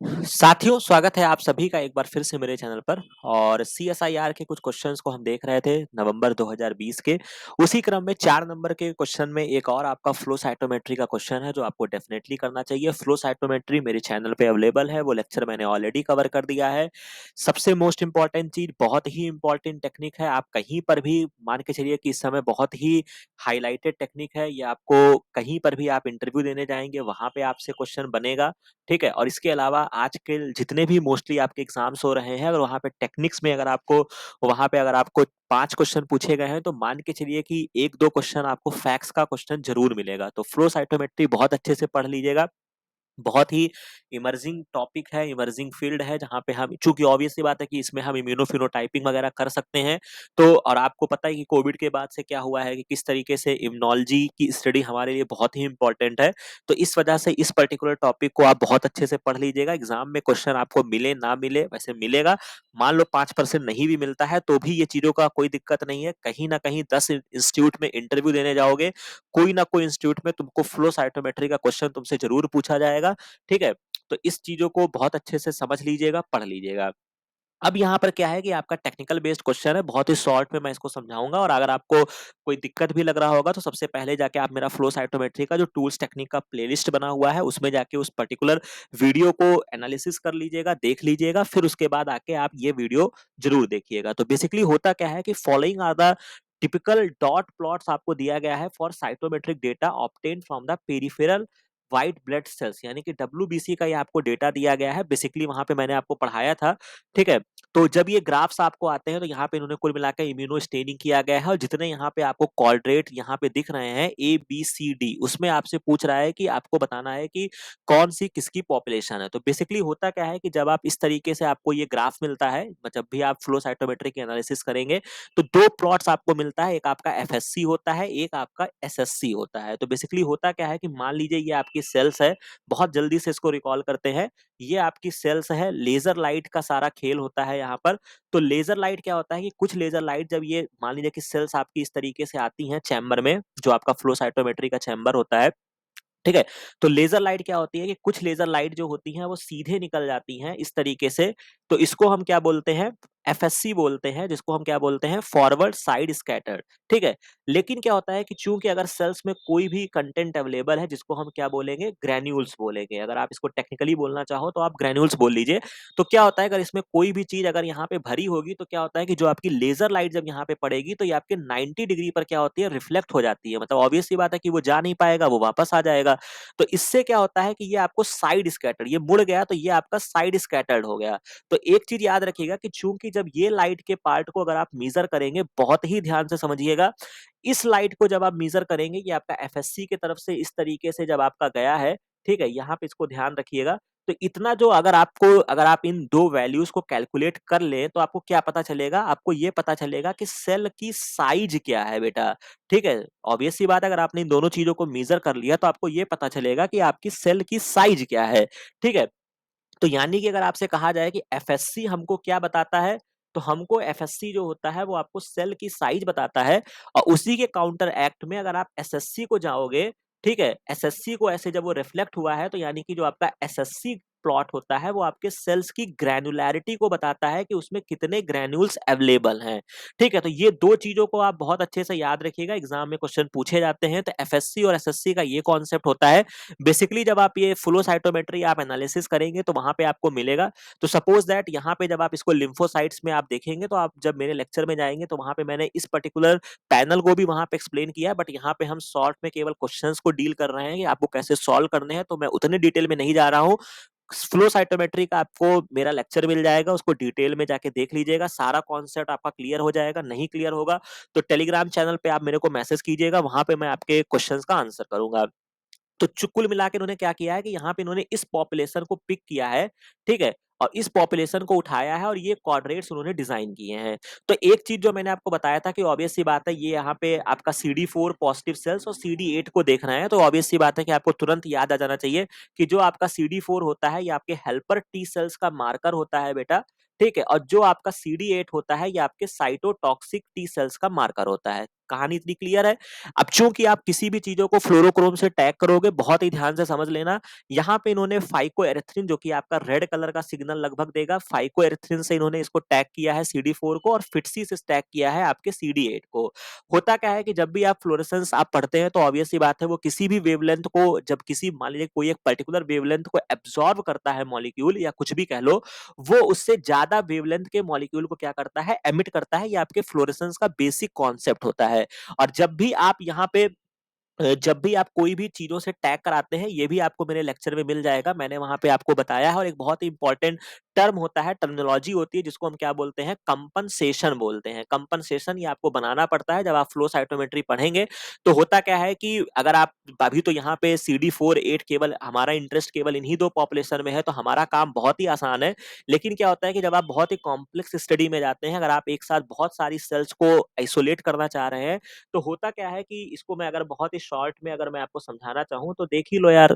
साथियों, स्वागत है आप सभी का एक बार फिर से मेरे चैनल पर। और सीएसआईआर के कुछ क्वेश्चंस को हम देख रहे थे नवंबर 2020 के। उसी क्रम में 4 नंबर के क्वेश्चन में एक और आपका फ्लो साइटोमेट्री का क्वेश्चन है जो आपको डेफिनेटली करना चाहिए। फ्लो साइटोमेट्री मेरे चैनल पे अवेलेबल है, वो लेक्चर मैंने ऑलरेडी कवर कर दिया है। सबसे मोस्ट इंपॉर्टेंट चीज, बहुत ही इंपॉर्टेंट टेक्निक है। आप कहीं पर भी मान के चलिए कि इस समय बहुत ही हाईलाइटेड टेक्निक है। ये आपको कहीं पर भी आप इंटरव्यू देने जाएंगे वहां पे आपसे क्वेश्चन बनेगा। ठीक है, और इसके अलावा आजकल जितने भी मोस्टली आपके एग्जाम्स हो रहे हैं, अगर वहां पे टेक्निक्स में अगर आपको 5 क्वेश्चन पूछे गए हैं तो मान के चलिए कि 1-2 क्वेश्चन आपको फैक्ट्स का क्वेश्चन जरूर मिलेगा। तो फ्लो साइटोमेट्री बहुत अच्छे से पढ़ लीजिएगा। बहुत ही इमर्जिंग टॉपिक है, इमर्जिंग फील्ड है, जहाँ पे हम, चूंकि ऑब्वियस सी बात है कि इसमें हम इम्यूनोफिनोटाइपिंग वगैरह कर सकते हैं। तो और आपको पता है कि कोविड के बाद से क्या हुआ है कि किस तरीके से इम्यूनोलॉजी की स्टडी हमारे लिए बहुत ही इंपॉर्टेंट है। तो इस वजह से इस पर्टिकुलर टॉपिक को आप बहुत अच्छे से पढ़ लीजिएगा। एग्जाम में क्वेश्चन आपको मिले ना मिले, वैसे मिलेगा। मान लो 5% नहीं भी मिलता है तो भी ये चीजों का कोई दिक्कत नहीं है। कहीं ना कहीं 10 इंस्टीट्यूट में इंटरव्यू देने जाओगे, कोई ना कोई इंस्टीट्यूट में तुमको फ्लो साइटोमेट्री का क्वेश्चन तुमसे जरूर पूछा जाएगा। ठीक है, तो इस चीजों को बहुत अच्छे से समझ लीजिएगा, पढ़ लीजिएगा। अब यहाँ पर क्या है कि आपका टेक्निकल बेस्ड क्वेश्चन है, बहुत ही शॉर्ट में मैं इसको समझाऊंगा। और अगर आपको कोई दिक्कत भी लग रहा होगा तो सबसे पहले जाके आप मेरा फ्लो साइटोमेट्री का जो टूल्स टेक्निक का प्लेलिस्ट बना हुआ है उसमें जाके उस पर्टिकुलर वीडियो को एनालिसिस कर लीजिएगा, देख लीजिएगा। फिर उसके बाद आके आप ये वीडियो जरूर देखिएगा। तो बेसिकली होता क्या है कि following are the typical dot plots आपको दिया गया है for cytometric data obtain from the peripheral white blood cells, यानी कि डब्ल्यूबीसी का ये आपको डेटा दिया गया है। बेसिकली वहां पे मैंने आपको पढ़ाया था। ठीक है, तो जब ये ग्राफ्स आपको आते हैं तो यहाँ पे इन्होंने कुल मिलाकर इम्यूनो स्टेनिंग किया गया है। और जितने यहाँ पे आपको क्वाड्रेट यहाँ पे दिख रहे हैं ABCD, उसमें आपसे पूछ रहा है कि आपको बताना है कि कौन सी किसकी पॉपुलेशन है। तो बेसिकली होता क्या है कि जब आप इस तरीके से आपको ये ग्राफ मिलता है, जब भी आप फ्लो साइटोमेट्री की एनालिसिस करेंगे तो 2 प्लॉट्स आपको मिलता है। एक आपका FSC होता है, एक आपका SSC होता है। तो बेसिकली होता क्या है कि मान लीजिए ये आपकी सेल्स है, बहुत जल्दी से इसको रिकॉल करते हैं। ये आपकी सेल्स है, लेजर लाइट का सारा खेल होता है यहाँ पर। तो लेजर लाइट क्या होता है कि कुछ लेजर लाइट जब ये मान लीजिए कि सेल्स आपकी इस तरीके से आती हैं चैम्बर में, जो आपका फ्लो साइटोमेट्री का चैम्बर होता है। ठीक है, तो लेजर लाइट क्या होती है कि कुछ लेजर लाइट जो होती हैं वो सीधे निकल जाती हैं इस तरीके से। तो इसको हम क्या बोलते हैं, FSC बोलते हैं, जिसको हम क्या बोलते हैं, फॉरवर्ड साइड स्कैटर। ठीक है, लेकिन क्या होता है कि चूंकि अगर सेल्स में कोई भी कंटेंट अवेलेबल है, जिसको हम क्या बोलेंगे, ग्रेन्यूल्स बोलेंगे। अगर आप इसको टेक्निकली बोलना चाहो तो आप ग्रेन्यूल्स बोल लीजिए। तो क्या होता है, अगर इसमें कोई भी चीज अगर यहाँ पे भरी होगी तो क्या होता है कि जो आपकी लेजर लाइट जब यहाँ पे पड़ेगी तो ये आपके 90 डिग्री पर क्या होती है, रिफ्लेक्ट हो जाती है। मतलब ऑब्वियस सी बात है कि वो जा नहीं पाएगा, वो वापस आ जाएगा। तो इससे क्या होता है कि ये आपको साइड स्कैटर्ड, ये मुड़ गया तो ये आपका साइड स्कैटर्ड हो गया। तो एक चीज याद रखिएगा कि चूंकि जब ये लाइट के पार्ट को अगर आप मेजर करेंगे, बहुत ही ध्यान से समझिएगा, इस लाइट को जब आप मेजर करेंगे, ये आपका FSC की तरफ से इस तरीके से जब आपका गया है, ठीक है, यहाँ पे इसको ध्यान रखिएगा। तो इतना जो अगर आप इन दो वैल्यूज को कैलकुलेट कर लें तो आपको क्या पता चलेगा, आपको ये पता चलेगा कि सेल की साइज क्या है बेटा। ठीक है, ऑब्वियस सी बात है, अगर आपने इन दोनों चीजों को मेजर कर लिया तो आपको ये पता चलेगा कि आपकी सेल की साइज क्या है। ठीक है, तो यानी कि अगर आपसे कहा जाए कि FSC हमको क्या बताता है, तो हमको FSC जो होता है वो आपको सेल की साइज बताता है। और उसी के काउंटर एक्ट में अगर आप SSC को जाओगे, ठीक है, SSC को ऐसे जब वो रिफ्लेक्ट हुआ है तो यानी कि जो आपका SSC प्लॉट होता है वो आपके सेल्स की ग्रैनुलैरिटी को बताता है कि उसमें कितने ग्रैन्यूल्स अवेलेबल हैं। ठीक है, तो ये दो चीजों को आप बहुत अच्छे से याद रखिएगा, एग्जाम में क्वेश्चन पूछे जाते हैं। तो FSC और SSC का ये कॉन्सेप्ट होता है। बेसिकली जब आप ये फ्लो साइटोमेट्री आप एनालिसिस करेंगे तो वहां पे आपको मिलेगा। तो सपोज दैट यहाँ पे जब आप इसको लिम्फोसाइट्स में आप देखेंगे तो आप जब मेरे लेक्चर में जाएंगे तो वहां पे मैंने इस पर्टिकुलर पैनल को भी वहां पे एक्सप्लेन किया है। बट यहाँ पे हम शॉर्ट में केवल क्वेश्चंस को डील कर रहे हैं कि आपको कैसे सॉल्व करने हैं, तो मैं उतने डिटेल में नहीं जा रहा हूँ। फ्लो साइटोमेट्री का आपको मेरा लेक्चर मिल जाएगा, उसको डिटेल में जाके देख लीजिएगा, सारा कॉन्सेप्ट आपका क्लियर हो जाएगा। नहीं क्लियर होगा तो टेलीग्राम चैनल पे आप मेरे को मैसेज कीजिएगा, वहां पे मैं आपके क्वेश्चंस का आंसर करूंगा। तो कुल मिला के इन्होंने क्या किया है कि यहाँ पे इन्होंने इस पॉपुलेशन को पिक किया है। ठीक है, और इस पॉपुलेशन को उठाया है और ये क्वाड्रेट्स उन्होंने डिजाइन किए हैं। तो एक चीज जो मैंने आपको बताया था कि ऑब्वियस सी बात है, ये यहाँ पे आपका CD4 पॉजिटिव सेल्स और CD8 को देखना है, तो ऑब्वियस सी बात है कि आपको तुरंत याद आ जाना चाहिए कि जो आपका CD4 होता है ये आपके हेल्पर टी सेल्स का मार्कर होता है बेटा, ठीक है, और जो आपका CD8 होता है ये आपके साइटोटॉक्सिक टी सेल्स का मार्कर होता है। कहानी इतनी क्लियर है। अब चूंकि आप किसी भी चीजों को फ्लोरोक्रोम से टैग करोगे, बहुत ही ध्यान से समझ लेना, यहाँ पे इन्होंने फाइकोएरिथ्रिन जो कि आपका रेड कलर का सिग्नल लगभग देगा, फाइकोएरिथ्रिन से इन्होंने इसको टैग किया है CD4 को, और फिटसी से टैग किया है आपके CD8 को। होता क्या है कि जब भी आप फ्लोरेसेंस आप पढ़ते हैं तो ऑब्वियस सी बात है वो किसी भी वेवलेंथ को, जब किसी मान लीजिए कोई एक पर्टिकुलर वेवलेंथ को एब्जॉर्ब करता है मॉलिक्यूल या कुछ भी कह लो, वो उससे ज्यादा वेवलेंथ के मॉलिक्यूल को क्या करता है, एमिट करता है। ये आपके फ्लोरेसेंस का बेसिक कॉन्सेप्ट होता है। और जब भी आप यहाँ पे जब भी आप कोई भी चीजों से टैग कराते हैं, ये भी आपको मेरे लेक्चर में मिल जाएगा, मैंने वहां पे आपको बताया है। और एक बहुत ही इंपॉर्टेंट टर्म होता है, टर्मिनोलॉजी होती है, जिसको हम क्या बोलते हैं, कंपनसेशन बोलते हैं। कंपनसेशन ये आपको बनाना पड़ता है जब आप फ्लो साइटोमेट्री पढ़ेंगे। तो होता क्या है कि अगर आप अभी तो यहाँ पे CD4 8 केवल हमारा इंटरेस्ट केवल इन्हीं दो पॉपुलेशन में है, तो हमारा काम बहुत ही आसान है। लेकिन क्या होता है कि जब आप बहुत ही कॉम्प्लेक्स स्टडी में जाते हैं, अगर आप एक साथ बहुत सारी सेल्स को आइसोलेट करना चाह रहे हैं, तो होता क्या है कि इसको मैं अगर बहुत ही शॉर्ट में अगर मैं आपको समझाना चाहूँ तो देख ही लो यार।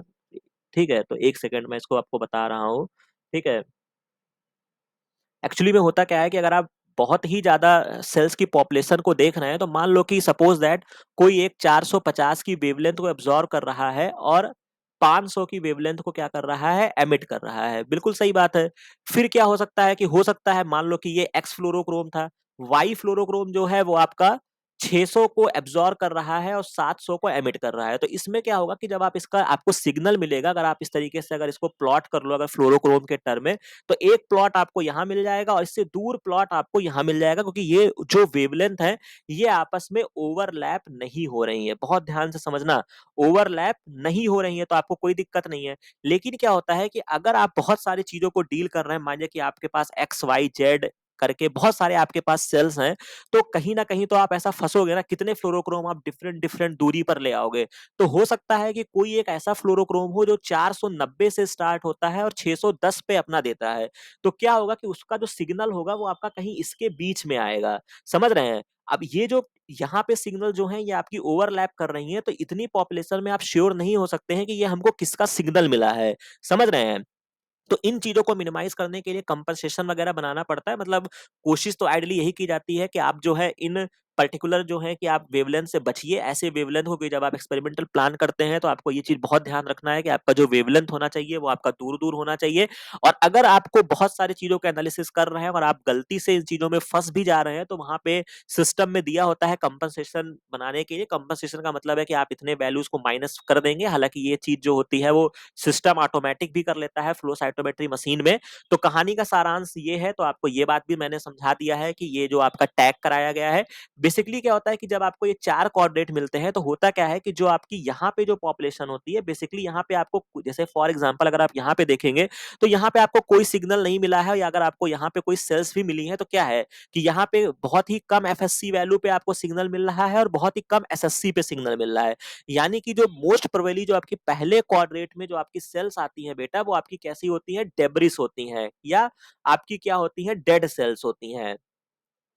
ठीक है, तो एक सेकंड मैं इसको आपको बता रहा हूँ। ठीक है, एक्चुअली में होता क्या है कि अगर आप बहुत ही ज्यादा सेल्स की पॉपुलेशन को देख रहे हैं, तो मान लो कि सपोज दैट कोई एक 450 की वेवलेंथ को एब्जॉर्ब कर रहा है और 500 की वेवलेंथ को क्या कर रहा है, एमिट कर रहा है। बिल्कुल सही बात है। फिर क्या हो सकता है कि हो सकता है मान लो कि ये एक्स फ्लोरोक्रोम था, वाई फ्लोरोक्रोम जो है वो आपका 600 को एब्जॉर्ब कर रहा है और 700 को एमिट कर रहा है। तो इसमें क्या होगा कि जब आप इसका आपको सिग्नल मिलेगा, अगर आप इस तरीके से अगर इसको प्लॉट कर लो अगर फ्लोरोक्रोम के टर्म में, तो एक प्लॉट आपको यहां मिल जाएगा और इससे दूर प्लॉट आपको यहां मिल जाएगा, क्योंकि ये जो वेवलेंथ है ये आपस में ओवरलैप नहीं हो रही है। बहुत ध्यान से समझना, ओवरलैप नहीं हो रही है तो आपको कोई दिक्कत नहीं है। लेकिन क्या होता है कि अगर आप बहुत सारी चीजों को डील कर रहे हैं, मान लीजिए कि आपके पास XYZ करके बहुत सारे आपके पास सेल्स हैं, तो कहीं ना कहीं तो आप ऐसा फंसोगे ना, कितने फ्लोरोक्रोम आप डिफरेंट डिफरेंट दूरी पर ले आओगे। तो हो सकता है कि कोई एक ऐसा फ्लोरोक्रोम हो जो 490 से स्टार्ट होता है और 610 पे अपना देता है। तो क्या होगा कि उसका जो सिग्नल होगा वो आपका कहीं इसके बीच में आएगा। समझ रहे हैं? अब ये जो यहाँ पे सिग्नल जो है ये आपकी ओवरलैप कर रही है, तो इतनी पॉपुलेशन में आप श्योर नहीं हो सकते हैं कि ये हमको किसका सिग्नल मिला है। समझ रहे हैं? तो इन चीजों को मिनिमाइज करने के लिए कंपनसेशन वगैरह बनाना पड़ता है। मतलब कोशिश तो आइडियली यही की जाती है कि आप जो है इन पर्टिकुलर जो है कि आप वेवलेंथ से बचिए, ऐसे वेवलेंथ हो कि जब आप एक्सपेरिमेंटल प्लान करते हैं तो आपको ये चीज बहुत ध्यान रखना है कि आपका जो वेवलेंथ होना चाहिए वो आपका दूर दूर होना चाहिए। और अगर आपको बहुत सारी चीजों का एनालिसिस कर रहे हैं और आप गलती से इन चीजों में फंस भी जा रहे हैं, तो वहां पे सिस्टम में दिया होता है कंपनसेशन बनाने के लिए। कंपनसेशन का मतलब है कि आप इतने वैल्यूज को माइनस कर देंगे। हालांकि ये चीज जो होती है वो सिस्टम ऑटोमेटिक भी कर लेता है फ्लो साइटोमेट्री मशीन में। तो कहानी का सारांश ये है, तो आपको ये बात भी मैंने समझा दिया है कि ये जो आपका टैग कराया गया है, बेसिकली क्या होता है कि जब आपको ये चार कोऑर्डिनेट मिलते हैं तो होता क्या है कि जो आपकी यहाँ पे जो पॉपुलेशन होती है, बेसिकली यहाँ पे आपको जैसे फॉर एग्जांपल अगर आप यहाँ पे देखेंगे तो यहाँ पे आपको कोई सिग्नल नहीं मिला है, या अगर आपको यहाँ पे कोई सेल्स भी मिली है तो क्या है कि यहाँ पे बहुत ही कम FSC वैल्यू पे आपको सिग्नल मिल रहा है और बहुत ही कम SSC पे सिग्नल मिल रहा है। यानी कि जो मोस्ट प्रोबेबली जो आपकी पहले क्वाड्रेट में जो आपकी सेल्स आती हैं बेटा, वो आपकी कैसी होती हैं, डेब्रिस होती हैं, या आपकी क्या होती हैं, डेड सेल्स होती हैं।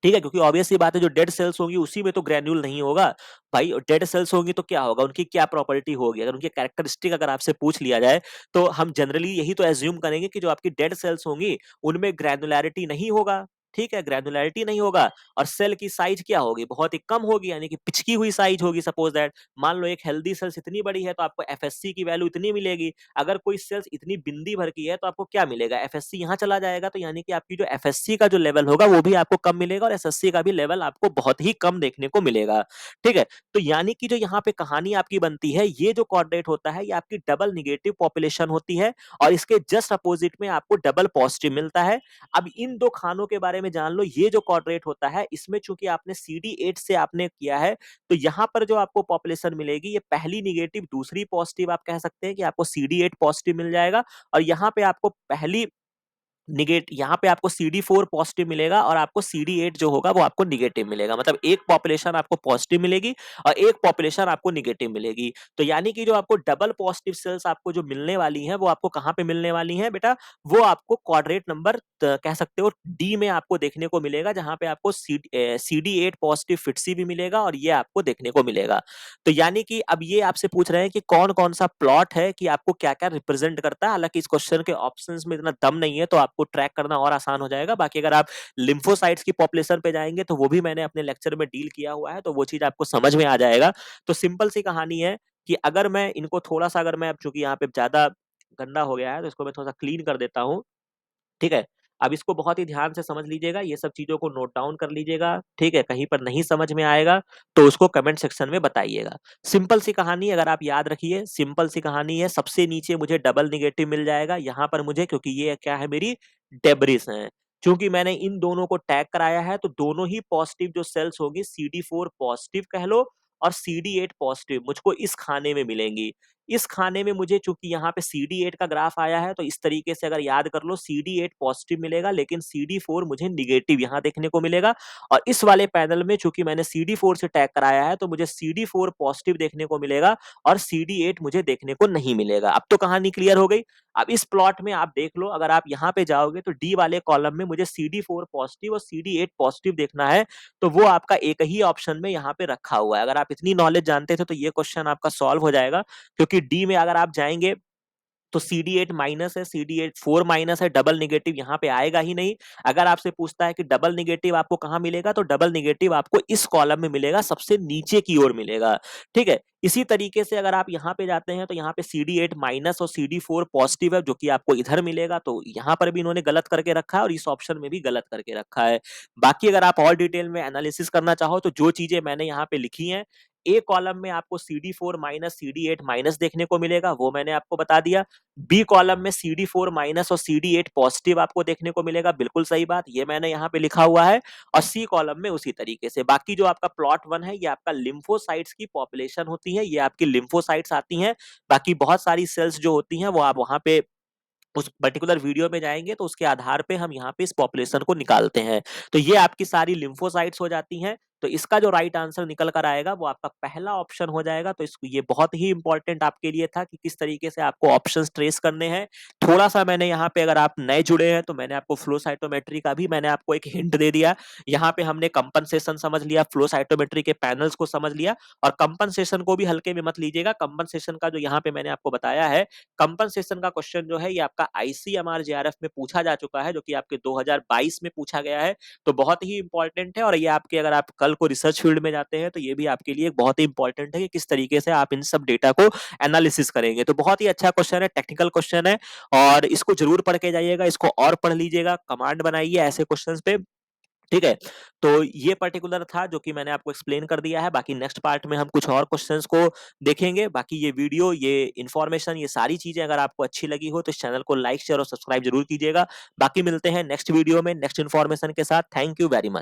ठीक है, क्योंकि ऑब्वियस सी बात है जो डेड सेल्स होंगी उसी में तो ग्रेन्यूल नहीं होगा। भाई डेड सेल्स होंगी तो क्या होगा, उनकी क्या प्रॉपर्टी होगी, अगर उनकी कैरेक्टरिस्टिक अगर आपसे पूछ लिया जाए तो हम जनरली यही तो एज्यूम करेंगे कि जो आपकी डेड सेल्स होंगी उनमें ग्रैनुलैरिटी नहीं होगा। ठीक है, ग्रैनुलैरिटी नहीं होगा। और सेल की साइज क्या होगी, बहुत ही कम होगी, यानी कि पिचकी हुई साइज होगी। सपोज दैट मान लो एक हेल्दी सेल्स इतनी बड़ी है तो आपको FSC की वैल्यू इतनी मिलेगी। अगर कोई सेल्स इतनी बिंदी भर की है तो आपको क्या मिलेगा, FSC यहाँ चला जाएगा। तो यानी कि आपकी जो FSC का जो लेवल होगा वो भी आपको कम मिलेगा और SSC का भी लेवल आपको बहुत ही कम देखने को मिलेगा। ठीक है, तो यानी कि जो यहाँ पे कहानी आपकी बनती है, ये जो कोऑर्डिनेट होता है ये आपकी डबल निगेटिव पॉपुलेशन होती है और इसके जस्ट अपोजिट में आपको डबल पॉजिटिव मिलता है। अब इन दो खानों के बारे में जान लो। ये जो कोऑर्डिनेट होता है इसमें चूंकि आपने CD8 से आपने किया है, तो यहाँ पर जो आपको पॉपुलेशन मिलेगी ये पहली निगेटिव दूसरी पॉजिटिव, आप कह सकते हैं कि आपको CD8 पॉजिटिव मिल जाएगा। और यहाँ पे आपको पहली यहाँ पे आपको CD4 पॉजिटिव मिलेगा और आपको CD8 जो होगा वो आपको निगेटिव मिलेगा। मतलब एक पॉपुलेशन आपको पॉजिटिव मिलेगी और एक पॉपुलेशन आपको निगेटिव मिलेगी। तो यानी कि जो आपको डबल पॉजिटिव सेल्स आपको जो मिलने वाली हैं वो आपको कहाँ पे मिलने वाली हैं बेटा? वो आपको क्वाड्रेट नंबर कह सकते हो डी में आपको देखने को मिलेगा, जहां पे आपको CD8 पॉजिटिव फिटसी भी मिलेगा और ये आपको देखने को मिलेगा। तो यानी कि अब ये आपसे पूछ रहे हैं कि कौन कौन सा प्लॉट है कि आपको क्या क्या रिप्रेजेंट करता है। हालांकि इस क्वेश्चन के ऑप्शंस में इतना दम नहीं है, तो आपको ट्रैक करना और आसान हो जाएगा। बाकी अगर आप लिम्फोसाइट्स की पॉपुलेशन पे जाएंगे तो वो भी मैंने अपने लेक्चर में डील किया हुआ है, तो वो चीज आपको समझ में आ जाएगा। तो सिंपल सी कहानी है कि अगर मैं इनको थोड़ा सा, अगर मैं, अब चूंकि यहाँ पे ज्यादा गंदा हो गया है तो इसको मैं थोड़ा सा क्लीन कर देता हूँ। ठीक है, अब इसको बहुत ही ध्यान से समझ लीजिएगा, ये सब चीजों को नोट डाउन कर लीजिएगा। ठीक है, कहीं पर नहीं समझ में आएगा तो उसको कमेंट सेक्शन में बताइएगा। सिंपल सी कहानी अगर आप याद रखिए, सिंपल सी कहानी है, सबसे नीचे मुझे डबल निगेटिव मिल जाएगा यहाँ पर मुझे, क्योंकि ये क्या है, मेरी डेब्रिस है। क्योंकि मैंने इन दोनों को टैग कराया है तो दोनों ही पॉजिटिव जो सेल्स होगी, CD4 पॉजिटिव कह लो और CD8 पॉजिटिव, मुझको इस खाने में मिलेंगी। इस खाने में मुझे, चूंकि यहाँ पे CD8 का ग्राफ आया है, तो इस तरीके से अगर याद कर लो, CD8 पॉजिटिव मिलेगा लेकिन CD4 मुझे निगेटिव यहाँ देखने को मिलेगा। और इस वाले पैनल में चूंकि मैंने CD4 से टैग कराया है तो मुझे CD4 पॉजिटिव देखने को मिलेगा और CD8 मुझे देखने को नहीं मिलेगा। अब तो कहानी क्लियर हो गई। अब इस प्लॉट में आप देख लो, अगर आप यहाँ पे जाओगे तो डी वाले कॉलम में मुझे CD4 पॉजिटिव और CD8 पॉजिटिव देखना है, तो वो आपका एक ही ऑप्शन में यहाँ पे रखा हुआ है। अगर आप इतनी नॉलेज जानते थे तो ये क्वेश्चन आपका सॉल्व हो जाएगा, क्योंकि डी में अगर आप जाएंगे तो CD8 माइनस है, CD4 माइनस है, डबल निगेटिव यहाँ पे आएगा ही नहीं। अगर आपसे पूछता है कि डबल निगेटिव आपको कहाँ मिलेगा, तो डबल निगेटिव आपको इस कॉलम में मिलेगा, सबसे नीचे की ओर मिलेगा। ठीक है, इसी तरीके से अगर आप यहाँ पे जाते हैं तो यहाँ पे CD8 माइनस और CD4 पॉजिटिव है, जो कि आपको इधर मिलेगा। तो यहाँ पर भी इन्होंने गलत करके रखा है और इस ऑप्शन में भी गलत करके रखा है। बाकी अगर आप और डिटेल में एनालिसिस करना चाहो तो जो चीजें मैंने यहाँ पे लिखी हैं, ए कॉलम में आपको CD4 माइनस CD8 माइनस देखने को मिलेगा, वो मैंने आपको बता दिया। बी कॉलम में CD4 माइनस और CD8 पॉजिटिव आपको देखने को मिलेगा, बिल्कुल सही बात, ये मैंने यहाँ पे लिखा हुआ है। और सी कॉलम में उसी तरीके से। बाकी जो आपका प्लॉट 1 है, ये आपका लिम्फोसाइट्स की पॉपुलेशन होती है, ये आपकी लिम्फोसाइट्स आती हैं। बाकी बहुत सारी सेल्स जो होती हैं वो आप वहां पे उस पर्टिकुलर वीडियो में जाएंगे तो उसके आधार पे हम यहाँ पे इस पॉपुलेशन को निकालते हैं। तो ये आपकी सारी लिम्फोसाइट्स हो जाती हैं। तो इसका जो राइट आंसर निकल कर आएगा वो आपका पहला ऑप्शन हो जाएगा। तो इसको, ये बहुत ही इंपॉर्टेंट आपके लिए था कि किस तरीके से आपको ऑप्शंस ट्रेस करने हैं। थोड़ा सा मैंने यहाँ पे, अगर आप नए जुड़े हैं तो मैंने आपको फ्लो साइटोमेट्री का भी मैंने आपको एक हिंट दे दिया। यहाँ पे हमने कंपनसेशन समझ लिया, फ्लो साइटोमेट्री के पैनल्स को समझ लिया। और कंपनसेशन को भी हल्के में मत लीजिएगा। कंपनसेशन का जो यहाँ पे मैंने आपको बताया है, कंपनसेशन का क्वेश्चन जो है ये आपका ICMR JRF में पूछा जा चुका है, जो कि आपके 2022 में पूछा गया है। तो बहुत ही इंपॉर्टेंट है। और ये आपके, अगर आप कल को रिसर्च फील्ड में जाते हैं तो ये भी आपके लिए बहुत ही इंपॉर्टेंट है कि किस तरीके से आप इन सब डेटा को एनालिसिस करेंगे। तो बहुत ही अच्छा क्वेश्चन है, टेक्निकल क्वेश्चन है और इसको जरूर पढ़ के जाइएगा, इसको और पढ़ लीजिएगा, कमांड बनाइए ऐसे क्वेश्चंस पे। ठीक है, तो ये पर्टिकुलर था जो कि मैंने आपको एक्सप्लेन कर दिया है। बाकी नेक्स्ट पार्ट में हम कुछ और क्वेश्चंस को देखेंगे। बाकी ये वीडियो, ये इन्फॉर्मेशन, ये सारी चीजें अगर आपको अच्छी लगी हो तो इस चैनल को लाइक शेयर और सब्सक्राइब जरूर कीजिएगा। बाकी मिलते हैं नेक्स्ट वीडियो में नेक्स्ट इन्फॉर्मेशन के साथ। Thank you very much.